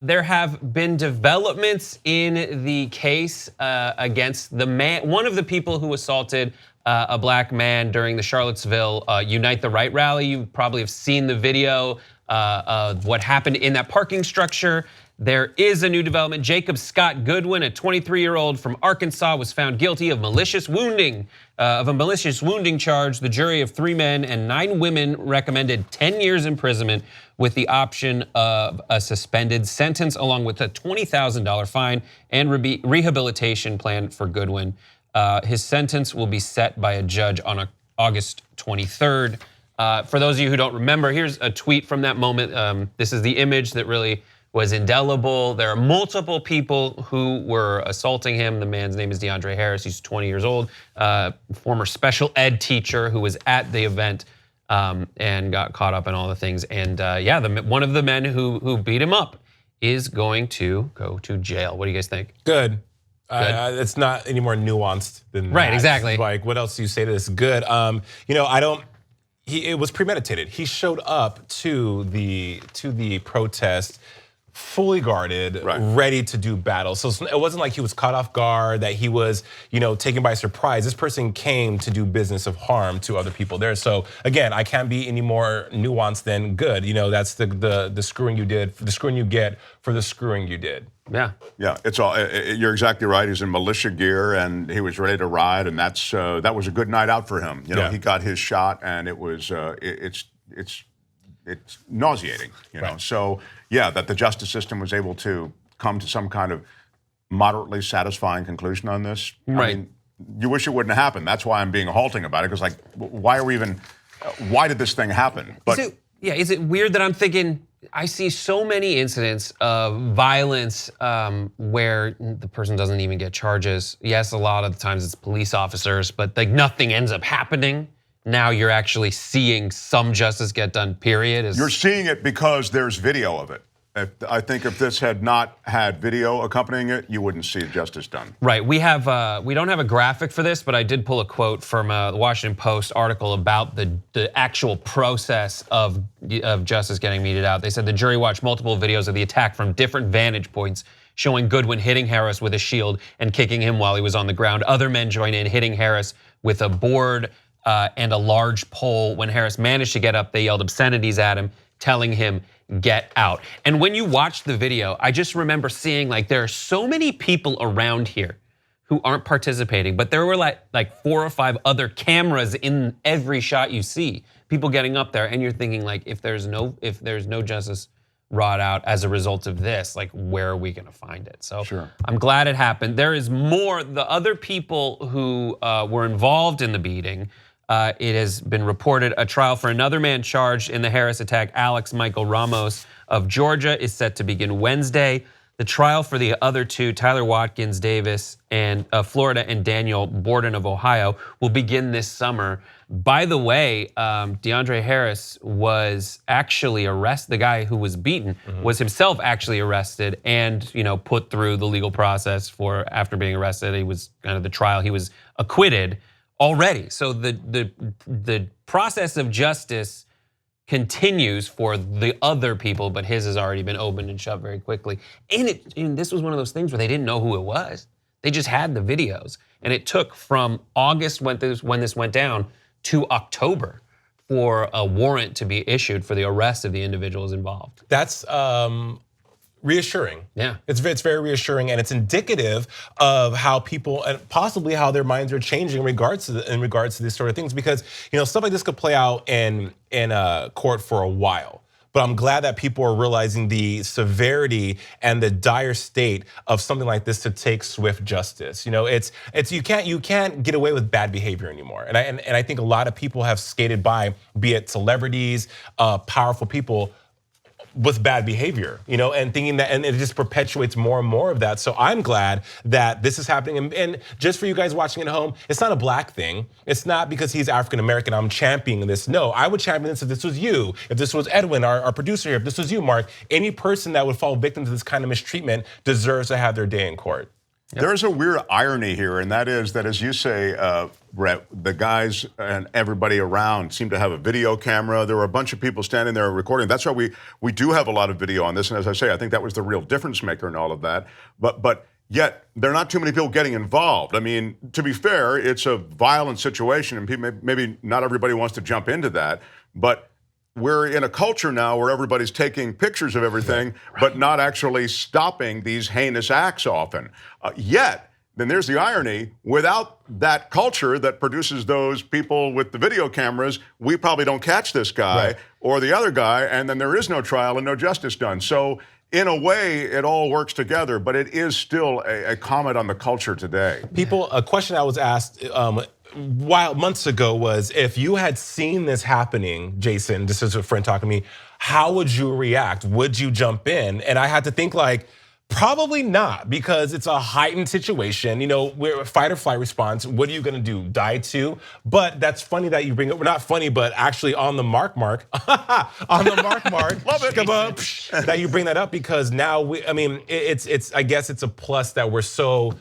There have been developments in the case against the man, one of the people who assaulted a black man during the Charlottesville Unite the Right rally. You probably have seen the video of what happened in that parking structure. There is a new development. Jacob Scott Goodwin, a 23-year-old from Arkansas, was found guilty of malicious wounding, of a malicious wounding charge. The jury of 3 men and 9 women recommended 10 years imprisonment with the option of a suspended sentence, along with a $20,000 fine and rehabilitation plan for Goodwin. His sentence will be set by a judge on August 23rd. For those of you who don't remember, here's a tweet from that moment. This is the image that really was indelible. There are multiple people who were assaulting him. The man's name is DeAndre Harris. He's 20 years old, former special ed teacher who was at the event and got caught up in all the things. And yeah, one of the men who beat him up is going to go to jail. What do you guys think? Good. It's not any more nuanced than right, that. exactly. Like, what else do you say to this? Good. You know, it was premeditated. He showed up to the protest fully guarded, ready to do battle. So it wasn't like he was caught off guard, that he was, taken by surprise. This person came to do business of harm to other people there. So again, I can't be any more nuanced than good. That's the screwing you did, the screwing you get for the screwing you did. Yeah. Yeah, it's all. You're exactly right. He's in militia gear and he was ready to ride, and that was a good night out for him. He got his shot, and it was it's nauseating. So yeah, that the justice system was able to come to some kind of moderately satisfying conclusion on this. Right. I mean, you wish it wouldn't have happened. That's why I'm being halting about it, because why did this thing happen? But is it weird that I'm thinking, I see so many incidents of violence where the person doesn't even get charges. Yes, a lot of the times it's police officers, but like nothing ends up happening. Now you're actually seeing some justice get done, period. You're seeing it because there's video of it. I think if this had not had video accompanying it, you wouldn't see justice done. Right, we don't have a graphic for this, but I did pull a quote from a Washington Post article about the actual process of justice getting meted out. They said the jury watched multiple videos of the attack from different vantage points, showing Goodwin hitting Harris with a shield and kicking him while he was on the ground. Other men joined in, hitting Harris with a board and a large pole. When Harris managed to get up, they yelled obscenities at him, telling him, "Get out." And when you watch the video, I just remember seeing there are so many people around here who aren't participating, but there were like 4 or 5 other cameras in every shot you see, people getting up there, and you're thinking if there's no justice wrought out as a result of this, where are we gonna find it? So sure. I'm glad it happened. There is more. The other people who were involved in the beating, it has been reported a trial for another man charged in the Harris attack, Alex Michael Ramos of Georgia, is set to begin Wednesday. The trial for the other 2, Tyler Watkins Davis of Florida and Daniel Borden of Ohio, will begin this summer. By the way, DeAndre Harris was actually arrested. The guy who was beaten was himself actually arrested and put through the legal process after being arrested. He was kind of the trial. He was acquitted already. So the process of justice continues for the other people, but his has already been opened and shut very quickly. And this was one of those things where they didn't know who it was. They just had the videos, and it took from August when this went down to October for a warrant to be issued for the arrest of the individuals involved. That's reassuring. Yeah. It's very reassuring, and it's indicative of how people, and possibly how their minds are changing in regards to these sort of things, because stuff like this could play out in court for a while. But I'm glad that people are realizing the severity and the dire state of something like this to take swift justice. It's you can't get away with bad behavior anymore. And I think a lot of people have skated by, be it celebrities, powerful people, with bad behavior, and thinking that, and it just perpetuates more and more of that. So I'm glad that this is happening. And just for you guys watching at home, it's not a black thing. It's not because he's African American, I'm championing this. No, I would champion this if this was you, if this was Edwin, our producer here, if this was you, Mark. Any person that would fall victim to this kind of mistreatment deserves to have their day in court. There's a weird irony here, and that is that, as you say, Brett, the guys and everybody around seem to have a video camera. There were a bunch of people standing there recording. That's why we do have a lot of video on this. And as I say, I think that was the real difference maker in all of that. But yet, there are not too many people getting involved. I mean, to be fair, it's a violent situation, and maybe not everybody wants to jump into that. But we're in a culture now where everybody's taking pictures of everything, but not actually stopping these heinous acts often. Yet, then there's the irony, without that culture that produces those people with the video cameras, we probably don't catch this guy or the other guy, and then there is no trial and no justice done. So in a way, it all works together, but it is still a comment on the culture today. A question I was asked months ago was, if you had seen this happening, Jason, this is a friend talking to me, how would you react? Would you jump in? And I had to think probably not, because it's a heightened situation. We're a fight or flight response. What are you gonna do? Die too? But that's funny that you bring up, not funny, but actually on the mark, on the mark, love it. that you bring that up, because now I guess it's a plus that we're so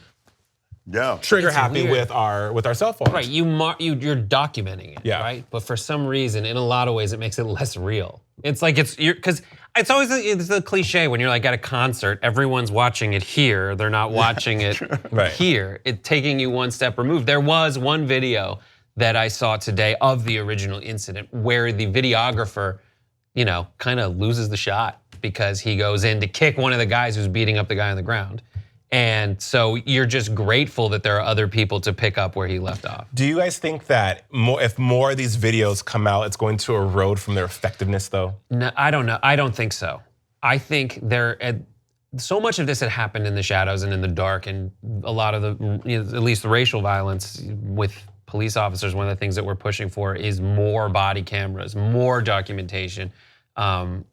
trigger happy with our cell phones. Right, you're documenting it, right? But for some reason, in a lot of ways, it makes it less real. It's like because it's always the cliche when you're at a concert, everyone's watching it here, they're not watching it here. It's taking you one step removed. There was one video that I saw today of the original incident where the videographer, kind of loses the shot because he goes in to kick one of the guys who's beating up the guy on the ground. And so you're just grateful that there are other people to pick up where he left off. Do you guys think that if more of these videos come out, it's going to erode from their effectiveness, though? No, I don't know. I don't think so. I think so much of this had happened in the shadows and in the dark, and a lot of at least the racial violence with police officers, one of the things that we're pushing for is more body cameras, more documentation.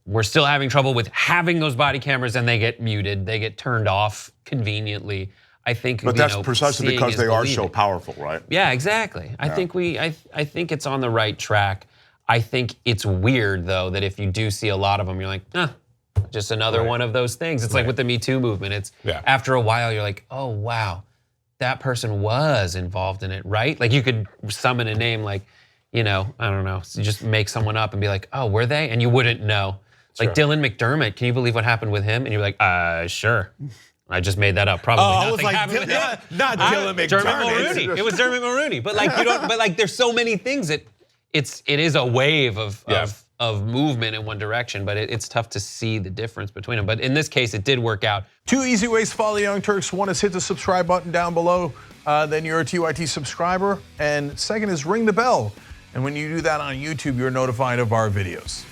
We're still having trouble with having those body cameras, and they get muted, they get turned off conveniently. I think, but that's precisely because they are so powerful, right? Yeah, exactly. I think it's on the right track. I think it's weird though that if you do see a lot of them, you're like, just another one of those things. It's like with the Me Too movement. It's after a while you're like, oh wow, that person was involved in it, right? Like you could summon a name like, I don't know, just make someone up and be like, oh, were they? And you wouldn't know. Like Dylan McDermott, can you believe what happened with him? And you're like, sure. I just made that up. Probably nothing happened with him. Not Dylan McDermott. Dermot Mulroney. It was Dermot Mulroney. But there's so many things that it is a wave of movement in one direction, but it's tough to see the difference between them. But in this case, it did work out. 2 easy ways to follow the Young Turks. One is hit the subscribe button down below. Then you're a TYT subscriber. And second is ring the bell. And when you do that on YouTube, you're notified of our videos.